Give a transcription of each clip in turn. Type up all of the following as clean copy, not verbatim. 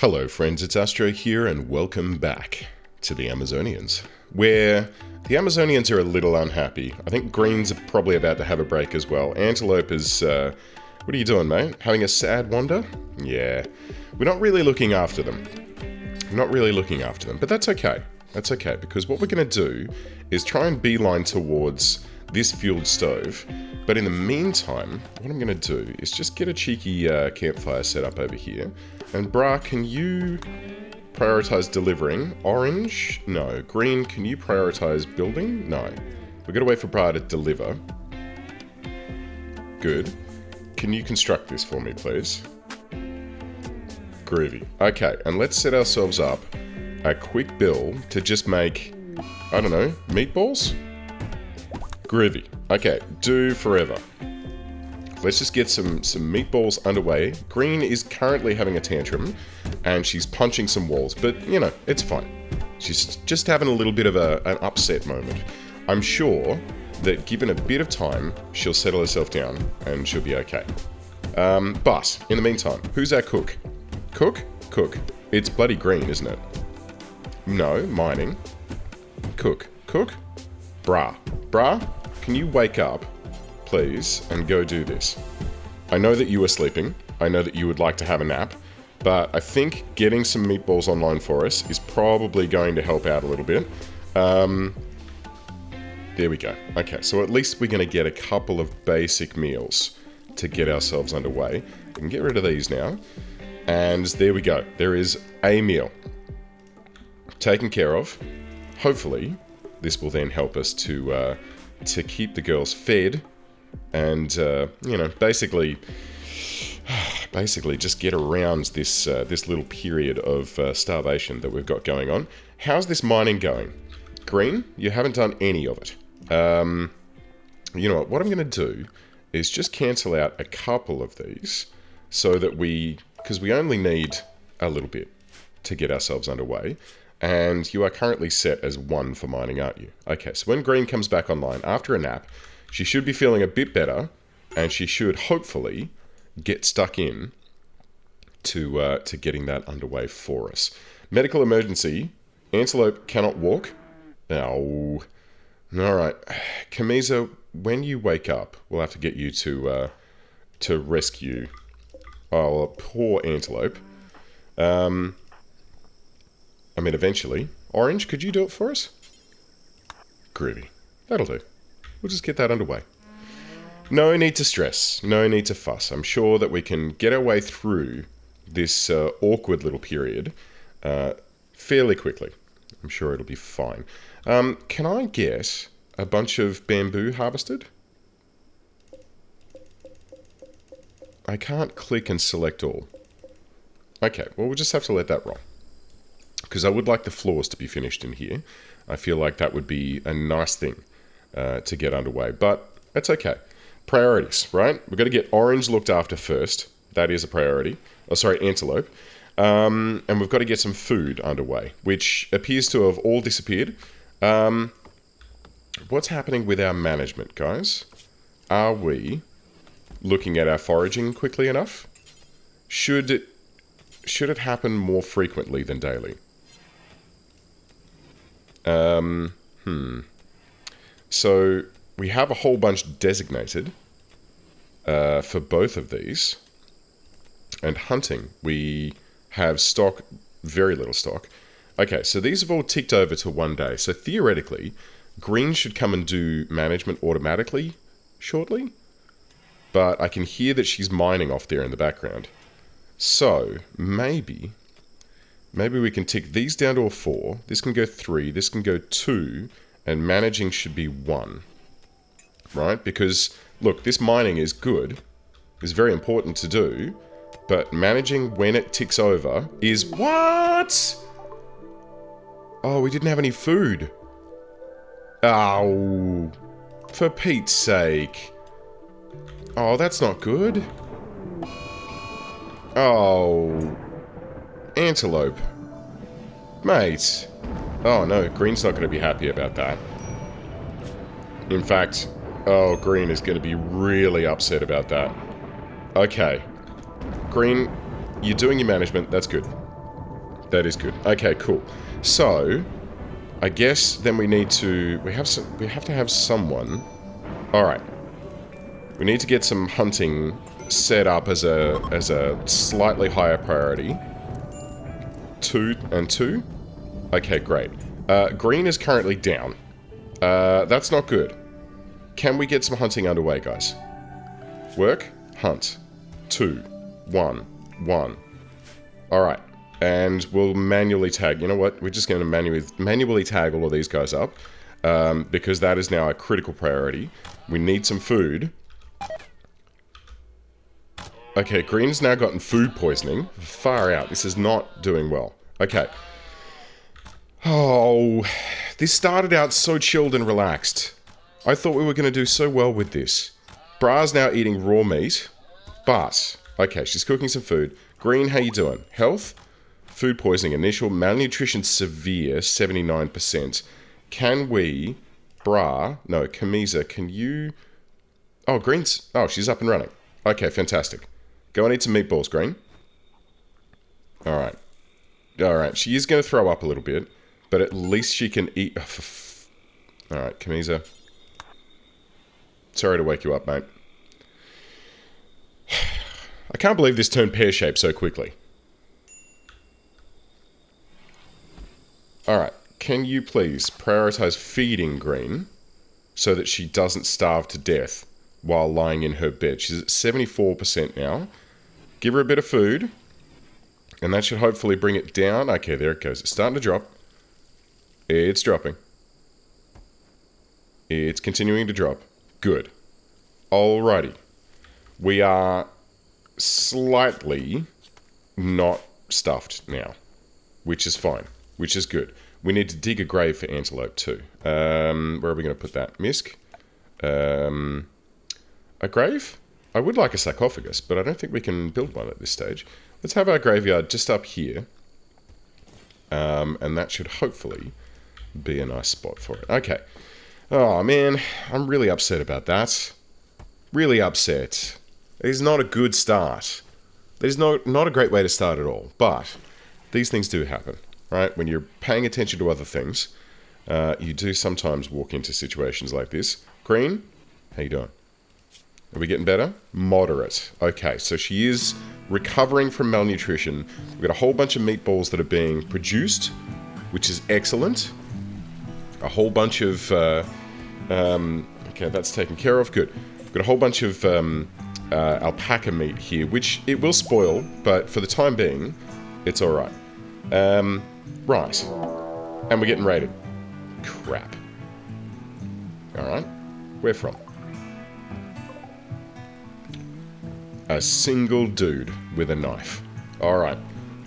Hello friends, it's Astro here and welcome back to the Amazonians, where the Amazonians are a little unhappy. I think Green's probably about to have a break as well. Antelope is, what are you doing, mate? Having a sad wander? Yeah, we're not really looking after them. But that's okay. That's okay, because what we're going to do is try and beeline towards this fueled stove. But in the meantime, what I'm going to do is just get a cheeky campfire set up over here. And Bra, can you prioritize delivering? Orange? No. Green, can you prioritize building? No. We're going to wait for Bra to deliver. Good. Can you construct this for me, please? Groovy. Okay, and let's set ourselves up a quick build to just make, I don't know, meatballs? Groovy. Okay, do forever. Let's just get some meatballs underway. Green is currently having a tantrum, and she's punching some walls, but, you know, it's fine. She's just having a little bit of an upset moment. I'm sure that given a bit of time, she'll settle herself down, and she'll be okay. But, in the meantime, who's our cook? Cook? Cook. It's bloody Green, isn't it? No, mining. Cook. Cook? Bra. Bra, can you wake up, please, and go do this? I know that you are sleeping. I know that you would like to have a nap. But I think getting some meatballs online for us is probably going to help out a little bit. There we go. Okay, so at least we're going to get a couple of basic meals to get ourselves underway. We can get rid of these now. And there we go. There is a meal taken care of. Hopefully, this will then help us to keep the girls fed and, you know, basically just get around this little period of starvation that we've got going on. How's this mining going? Green, you haven't done any of it. You know what I'm going to do is just cancel out a couple of these so that because we only need a little bit to get ourselves underway. And you are currently set as 1 for mining, aren't you? Okay, so when Green comes back online after a nap, she should be feeling a bit better, and she should hopefully get stuck in to getting that underway for us. Medical emergency. Antelope cannot walk. Oh. Alright. Camisa, when you wake up, we'll have to get you to rescue. Oh, poor Antelope. I mean, eventually. Orange, could you do it for us? Groovy. That'll do. We'll just get that underway. No need to stress. No need to fuss. I'm sure that we can get our way through this awkward little period fairly quickly. I'm sure it'll be fine. Can I get a bunch of bamboo harvested? I can't click and select all. Okay, well, we'll just have to let that roll. Because I would like the floors to be finished in here. I feel like that would be a nice thing to get underway. But that's okay. Priorities, right? We've got to get Orange looked after first. That is a priority. Oh, sorry, Antelope. And we've got to get some food underway, which appears to have all disappeared. What's happening with our management, guys? Are we looking at our foraging quickly enough? Should it happen more frequently than daily? So we have a whole bunch designated for both of these. And hunting, we have stock, very little stock. Okay, so these have all ticked over to 1 day. So theoretically, Green should come and do management automatically shortly. But I can hear that she's mining off there in the background. So, maybe we can tick these down to a 4. This can go 3. This can go 2. And managing should be 1. Right? Because, look, this mining is good. It's very important to do. But managing when it ticks over is... What? Oh, we didn't have any food. Oh. For Pete's sake. Oh, that's not good. Oh. Antelope. Mate. Oh no, Green's not going to be happy about that. In fact, oh, Green is going to be really upset about that. Okay. Green, you're doing your management, that's good. That is good. Okay, cool. So, I guess then we need to... We have to have someone... Alright. We need to get some hunting set up as a slightly higher priority. 2 and 2? Okay, great. Green is currently down. That's not good. Can we get some hunting underway, guys? Work. Hunt. 2. 1. 1. Alright. And we'll manually tag. You know what? We're just going to manually tag all of these guys up. Because that is now a critical priority. We need some food. Okay, Green's now gotten food poisoning. Far out. This is not doing well. Okay. Oh, this started out so chilled and relaxed. I thought we were going to do so well with this. Bra's now eating raw meat. But, okay, she's cooking some food. Green, how you doing? Health? Food poisoning. Initial malnutrition severe, 79%. Can we... Bra? No, Camisa, can you... Oh, Green's... Oh, she's up and running. Okay, fantastic. Go and eat some meatballs, Green. Alright. Alright, she is going to throw up a little bit, but at least she can eat... Alright, Camisa. Sorry to wake you up, mate. I can't believe this turned pear-shaped so quickly. Alright, can you please prioritize feeding Green so that she doesn't starve to death while lying in her bed? She's at 74% now. Give her a bit of food, and that should hopefully bring it down. Okay, there it goes. It's starting to drop. It's dropping. It's continuing to drop. Good. Alrighty. We are slightly not stuffed now, which is fine, which is good. We need to dig a grave for antelope too. Where are we going to put that? Misk? A grave? I would like a sarcophagus, but I don't think we can build one at this stage. Let's have our graveyard just up here. And that should hopefully be a nice spot for it. Okay. Oh, man. I'm really upset about that. Really upset. It is not a good start. It is not a great way to start at all. But these things do happen, right? When you're paying attention to other things, you do sometimes walk into situations like this. Green, how you doing? Are we getting better? Moderate. Okay, so she is recovering from malnutrition. We've got a whole bunch of meatballs that are being produced, which is excellent. A whole bunch of... okay, that's taken care of. Good. We've got a whole bunch of alpaca meat here, which it will spoil, but for the time being, it's alright. Right. And we're getting raided. Crap. Alright. Where from? A single dude with a knife. Alright.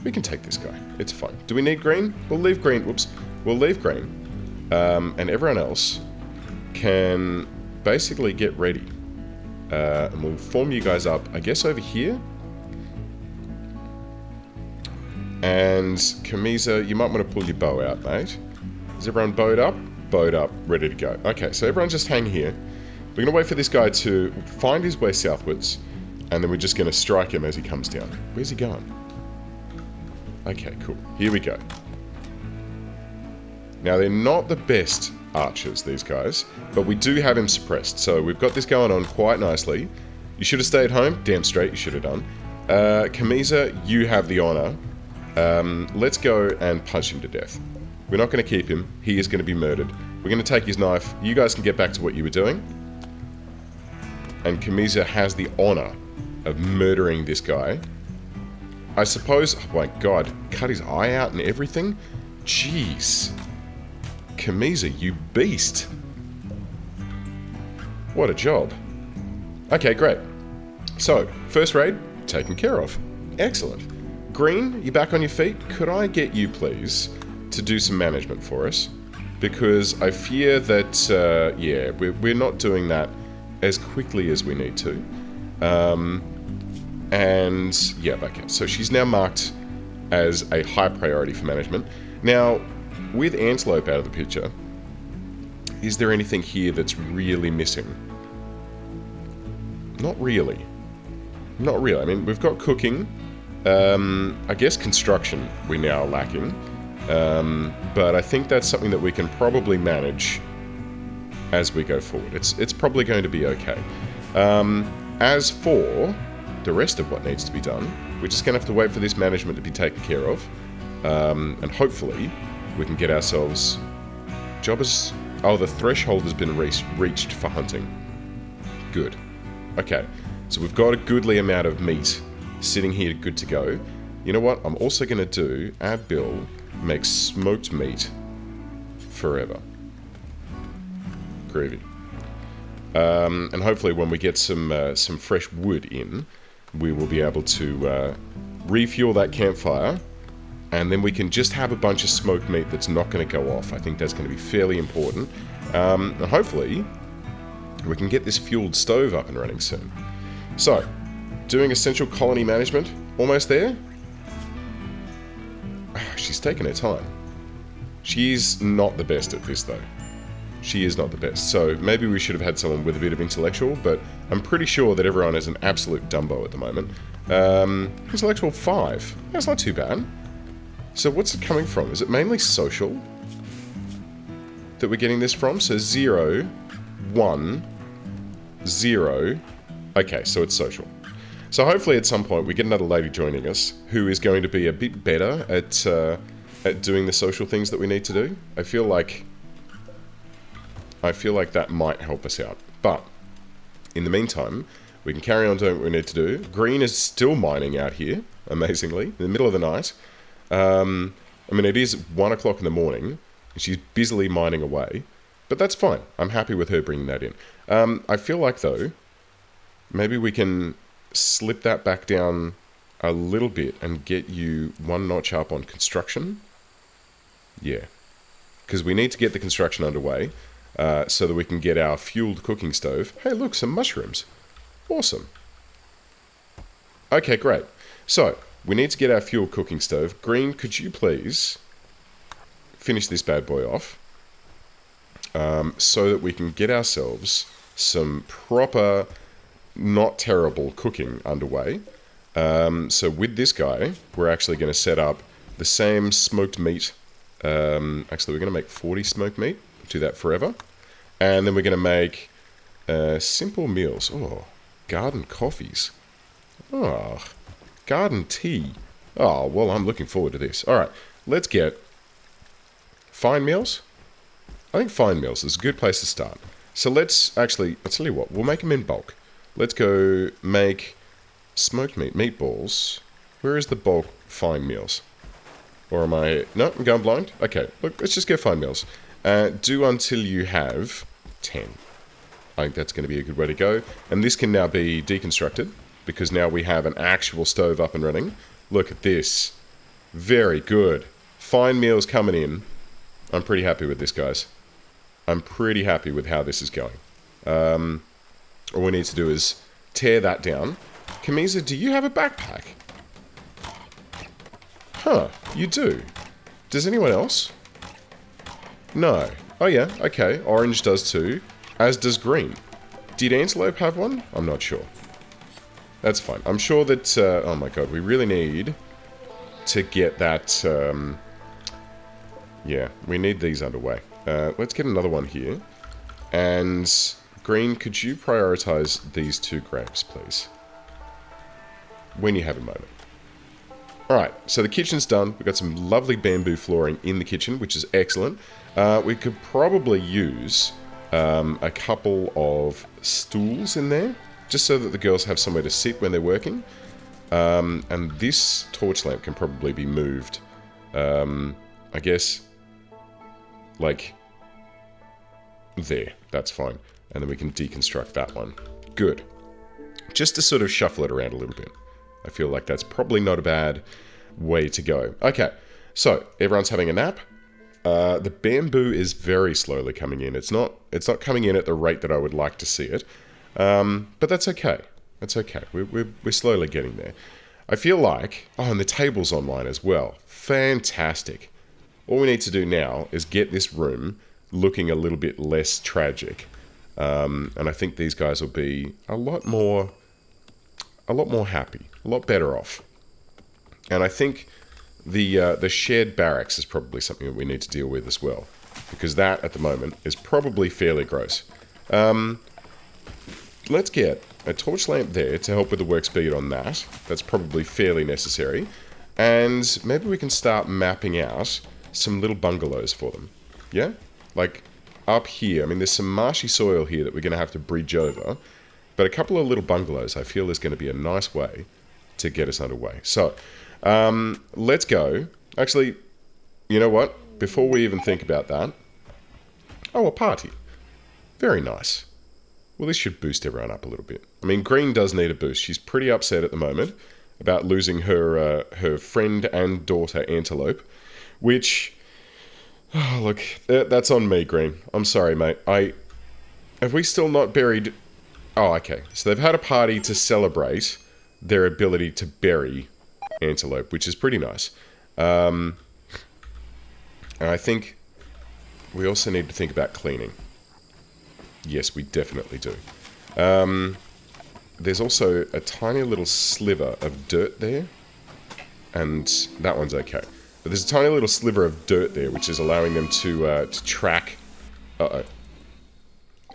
We can take this guy. It's fine. Do we need green? We'll leave green. Whoops. We'll leave green. And everyone else can basically get ready. And we'll form you guys up, I guess, over here. And Camisa, you might want to pull your bow out, mate. Is everyone bowed up? Bowed up, ready to go. Okay, so everyone just hang here. We're going to wait for this guy to find his way southwards. And then we're just going to strike him as he comes down. Where's he going? Okay, cool. Here we go. Now, they're not the best archers, these guys. But we do have him suppressed. So we've got this going on quite nicely. You should have stayed home. Damn straight you should have done. Camisa, you have the honor. Let's go and punch him to death. We're not going to keep him. He is going to be murdered. We're going to take his knife. You guys can get back to what you were doing. And Camisa has the honor of murdering this guy. I suppose... Oh my god. Cut his eye out and everything? Jeez. Camisa, you beast. What a job. Okay, great. So, first raid, taken care of. Excellent. Green, you back on your feet? Could I get you, please, to do some management for us? Because I fear that, yeah, we're not doing that as quickly as we need to. And, yeah, okay. So she's now marked as a high priority for management. Now, with Antelope out of the picture, is there anything here that's really missing? Not really. Not really. I mean, we've got cooking. I guess construction we're now lacking. But I think that's something that we can probably manage as we go forward. It's probably going to be okay. As for the rest of what needs to be done, we're just going to have to wait for this management to be taken care of. And hopefully we can get ourselves jobbers. Oh, the threshold has been reached for hunting. Good. Okay, so we've got a goodly amount of meat sitting here good to go. You know what? I'm also going to do, add bill, make smoked meat forever. Groovy. And hopefully when we get some fresh wood in, we will be able to refuel that campfire, and then we can just have a bunch of smoked meat that's not going to go off. I think that's going to be fairly important. And hopefully we can get this fueled stove up and running soon. So, doing essential colony management. Almost there. She's taking her time. She's not the best at this, though. She is not the best. So maybe we should have had someone with a bit of intellectual, but I'm pretty sure that everyone is an absolute Dumbo at the moment. Intellectual 5. That's not too bad. So what's it coming from? Is it mainly social that we're getting this from? So 0, 1, 0. Okay, so it's social. So hopefully at some point we get another lady joining us who is going to be a bit better at doing the social things that we need to do. I feel like that might help us out. But in the meantime, we can carry on doing what we need to do. Green is still mining out here, amazingly, in the middle of the night. I mean, it is 1 o'clock in the morning. She's busily mining away. But that's fine. I'm happy with her bringing that in. I feel like, though, maybe we can slip that back down a little bit and get you 1 notch up on construction. Yeah. Because we need to get the construction underway so that we can get our fueled cooking stove. Hey, look, some mushrooms. Awesome. Okay, great. So, we need to get our fueled cooking stove. Green, could you please finish this bad boy off so that we can get ourselves some proper, not terrible cooking underway. So with this guy, we're actually going to set up the same smoked meat. Actually, we're going to make 40 smoked meat. Do that forever. And then we're going to make simple meals. Oh, garden coffees. Oh, garden tea. Oh, well, I'm looking forward to this. All right, let's get fine meals. I think fine meals is a good place to start. So let's actually, I'll tell you what, we'll make them in bulk. Let's go make smoked meat, meatballs. Where is the bulk fine meals? Or am I... No, I'm going blind. Okay, look, let's just go fine meals. Do until you have 10. I think that's going to be a good way to go. And this can now be deconstructed, because now we have an actual stove up and running. Look at this. Very good. Fine meals coming in. I'm pretty happy with this, guys. I'm pretty happy with how this is going. All we need to do is tear that down. Camisa, do you have a backpack? Huh, you do. Does anyone else? No. Oh yeah, okay. Orange does too. As does green. Did Antelope have one? I'm not sure. That's fine. I'm sure that... oh my god, we really need to get that... yeah, we need these underway. Let's get another one here. And... Green, could you prioritize these 2 grapes, please? When you have a moment. Alright, so the kitchen's done. We've got some lovely bamboo flooring in the kitchen, which is excellent. We could probably use a couple of stools in there, just so that the girls have somewhere to sit when they're working. And this torch lamp can probably be moved, I guess, like, there. That's fine. And then we can deconstruct that one. Good. Just to sort of shuffle it around a little bit. I feel like that's probably not a bad way to go. Okay, so everyone's having a nap. The bamboo is very slowly coming in. It's not coming in at the rate that I would like to see it. But that's okay. That's okay. We're slowly getting there. I feel like... Oh, and the table's online as well. Fantastic. All we need to do now is get this room looking a little bit less tragic. And I think these guys will be a lot more happy, a lot better off. And I think the shared barracks is probably something that we need to deal with as well. Because that, at the moment, is probably fairly gross. Let's get a torch lamp there to help with the work speed on that. That's probably fairly necessary. And maybe we can start mapping out some little bungalows for them. Yeah? Like, up here. I mean, there's some marshy soil here that we're going to have to bridge over. But a couple of little bungalows, I feel, is going to be a nice way to get us underway. So, let's go. Actually, you know what? Before we even think about that... Oh, a party. Very nice. Well, this should boost everyone up a little bit. I mean, Green does need a boost. She's pretty upset at the moment about losing her her friend and daughter, Antelope, which... Oh, look, that's on me, Green. I'm sorry, mate. Have we still not buried... Oh, okay. So they've had a party to celebrate their ability to bury Antelope, which is pretty nice. And I think we also need to think about cleaning. Yes, we definitely do. There's also a tiny little sliver of dirt there. And that one's okay. But there's a tiny little sliver of dirt there, which is allowing them to track... Uh-oh.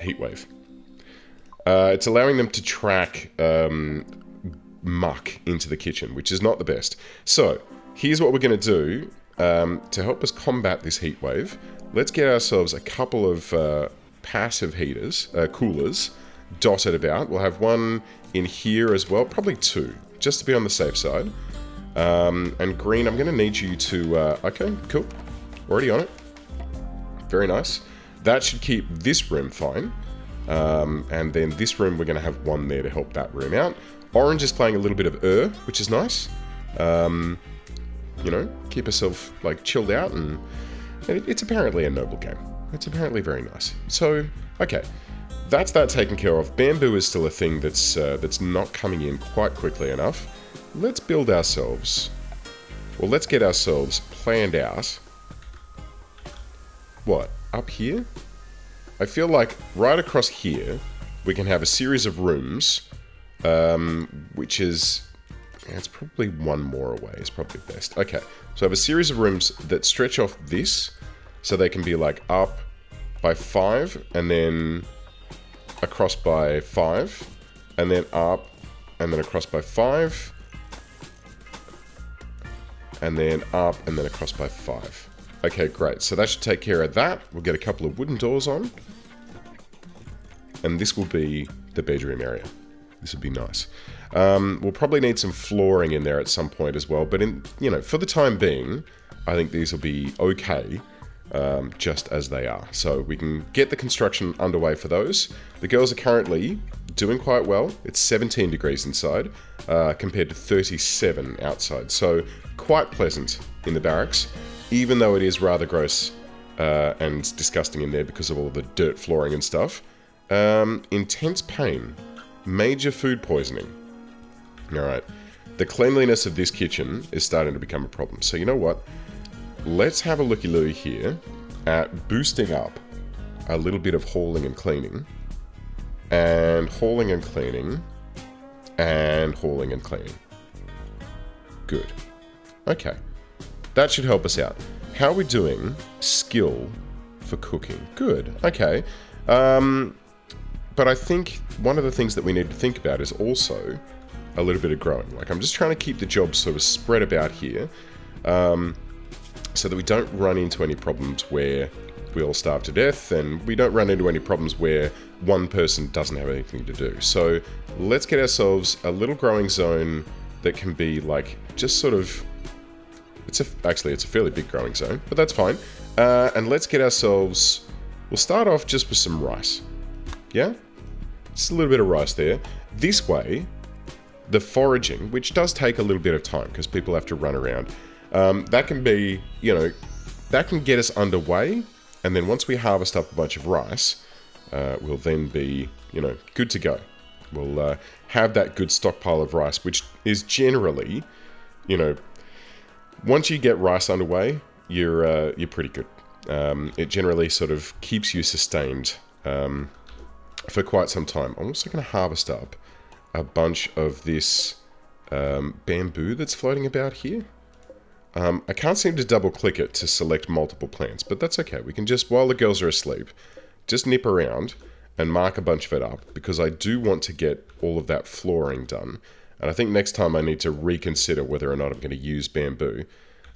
Heatwave. It's allowing them to track muck into the kitchen, which is not the best. So, here's what we're going to do to help us combat this heat wave. Let's get ourselves a couple of passive heaters, coolers, dotted about. We'll have one in here as well, probably two, just to be on the safe side. And Green, I'm going to need you to... okay, cool. Already on it. Very nice. That should keep this room fine. And then this room, we're going to have one there to help that room out. Orange is playing a little bit of which is nice. You know, keep herself, like, chilled out, and it's apparently a noble game. It's apparently very nice. So, okay. That's that taken care of. Bamboo is still a thing that's not coming in quite quickly enough. Let's build ourselves... Well, let's get ourselves planned out. What? Up here? I feel like right across here, we can have a series of rooms, which is... It's probably one more away, is probably best. Okay, so I have a series of rooms that stretch off this, so they can be like up by 5, and then across by 5, and then up, and then across by 5, and then up, and then across by 5. Okay, great. So that should take care of that. We'll get a couple of wooden doors on. And this will be the bedroom area. This would be nice. We'll probably need some flooring in there at some point as well. But, for the time being, I think these will be okay, just as they are. So we can get the construction underway for those. The girls are currently doing quite well. It's 17 degrees inside, compared to 37 outside. So quite pleasant in the barracks. Even though it is rather gross and disgusting in there because of all the dirt flooring and stuff. Intense pain. Major food poisoning. Alright. The cleanliness of this kitchen is starting to become a problem. So you know what? Let's have a looky-loo here at boosting up a little bit of hauling and cleaning. And hauling and cleaning. And hauling and cleaning. Good. Okay. That should help us out. How are we doing skill for cooking? Good. Okay. But I think one of the things that we need to think about is also a little bit of growing. Like, I'm just trying to keep the jobs sort of spread about here, so that we don't run into any problems where we all starve to death, and we don't run into any problems where one person doesn't have anything to do. So let's get ourselves a little growing zone that can be like just sort of... Actually, it's a fairly big growing zone, but that's fine. And let's get ourselves... We'll start off just with some rice. Yeah? Just a little bit of rice there. This way, the foraging, which does take a little bit of time because people have to run around, that can be, that can get us underway. And then once we harvest up a bunch of rice, we'll then be, good to go. We'll have that good stockpile of rice, which is generally, once you get rice underway, you're pretty good. It generally sort of keeps you sustained for quite some time. I'm also going to harvest up a bunch of this bamboo that's floating about here. I can't seem to double click it to select multiple plants, but that's okay. We can just, while the girls are asleep, just nip around and mark a bunch of it up, because I do want to get all of that flooring done. And I think next time I need to reconsider whether or not I'm going to use bamboo,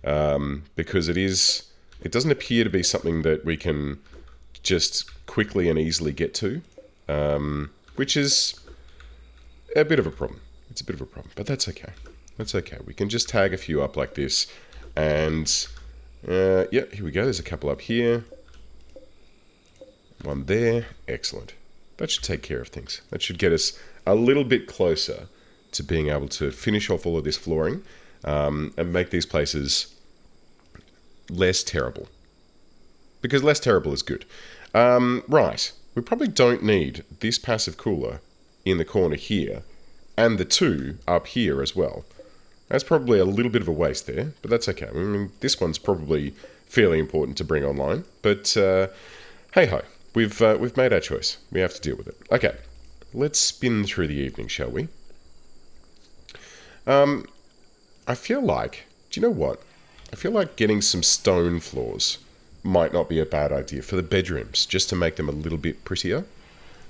because it doesn't appear to be something that we can just quickly and easily get to, which is a bit of a problem. It's a bit of a problem, but that's okay. That's okay. We can just tag a few up like this, and yeah, here we go. There's a couple up here. One there. Excellent. That should take care of things. That should get us a little bit closer to being able to finish off all of this flooring, and make these places less terrible. Because less terrible is good. Right. We probably don't need this passive cooler in the corner here, and the two up here as well. That's probably a little bit of a waste there, but that's okay. I mean, this one's probably fairly important to bring online, but hey-ho. We've made our choice. We have to deal with it. Okay, let's spin through the evening, shall we? I feel like... Do you know what? I feel like getting some stone floors might not be a bad idea for the bedrooms, just to make them a little bit prettier.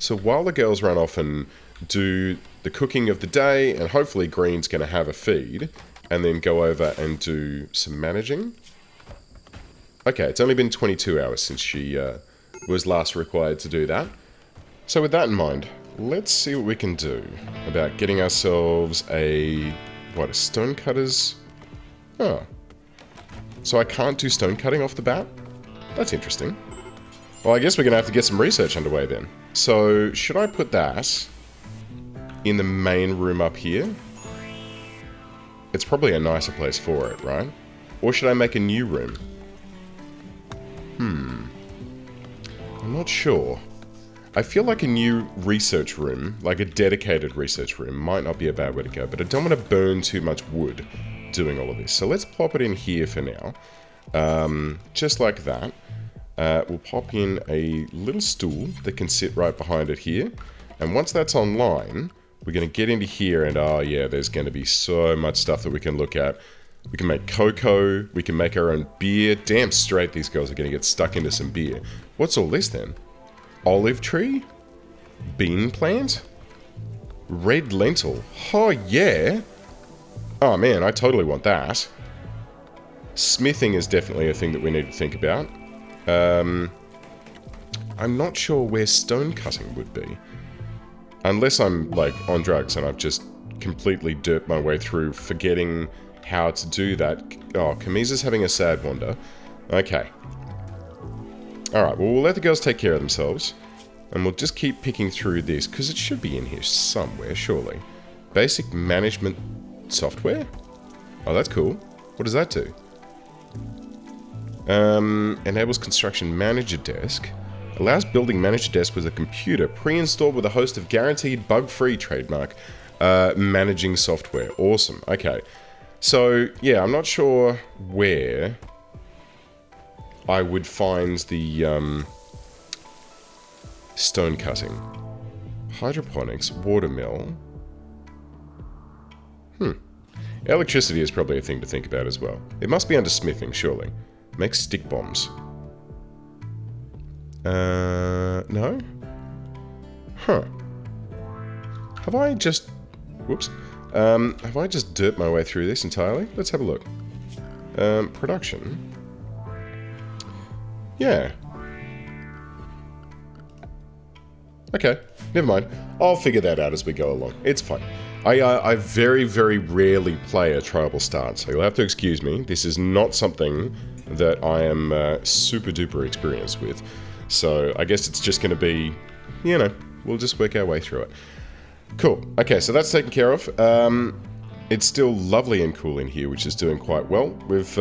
So while the girls run off and do the cooking of the day, and hopefully Green's going to have a feed, and then go over and do some managing. Okay, it's only been 22 hours since she was last required to do that. So with that in mind, let's see what we can do about getting ourselves a stonecutter's... Oh. So I can't do stone cutting off the bat? That's interesting. Well, I guess we're going to have to get some research underway then. So, should I put that in the main room up here? It's probably a nicer place for it, right? Or should I make a new room? I'm not sure. I feel like a new research room, like a dedicated research room, might not be a bad way to go, but I don't want to burn too much wood doing all of this. So let's pop it in here for now. Just like that. We'll pop in a little stool that can sit right behind it here. And once that's online, we're going to get into here and, oh yeah, there's going to be so much stuff that we can look at. We can make cocoa, we can make our own beer. Damn straight these girls are going to get stuck into some beer. What's all this then? Olive tree? Bean plant? Red lentil? Oh yeah! Oh man, I totally want that. Smithing is definitely a thing that we need to think about. I'm not sure where stone cutting would be. Unless I'm, like, on drugs and I've just completely derped my way through forgetting how to do that. Oh, Kamisa's having a sad wander. Okay. Alright, well, we'll let the girls take care of themselves. And we'll just keep picking through this, because it should be in here somewhere, surely. Basic management software? Oh, that's cool. What does that do? Enables construction manager desk. Allows building manager desk with a computer pre-installed with a host of guaranteed bug-free trademark managing software. Awesome. Okay. So, yeah, I'm not sure where I would find the stone cutting. Hydroponics, watermill. Electricity is probably a thing to think about as well. It must be under smithing, surely. Make stick bombs. No? Huh. Have I just... Whoops. Have I just derped my way through this entirely? Let's have a look. Production. Yeah. Okay, never mind. I'll figure that out as we go along. It's fine. I very, very rarely play a tribal start, so you'll have to excuse me. This is not something that I am super duper experienced with. So I guess it's just going to be, you know, we'll just work our way through it. Cool. Okay, so that's taken care of. It's still lovely and cool in here, which is doing quite well. We've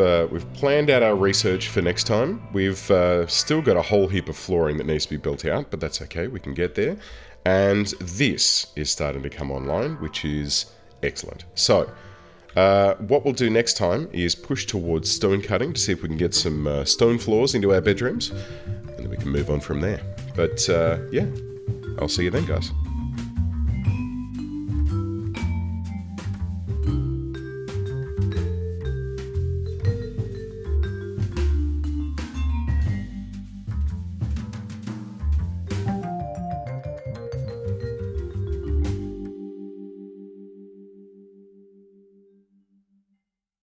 planned out our research for next time. We've still got a whole heap of flooring that needs to be built out, but that's okay, we can get there. And this is starting to come online, which is excellent. So, what we'll do next time is push towards stone cutting to see if we can get some stone floors into our bedrooms, and then we can move on from there. But, yeah, I'll see you then, guys.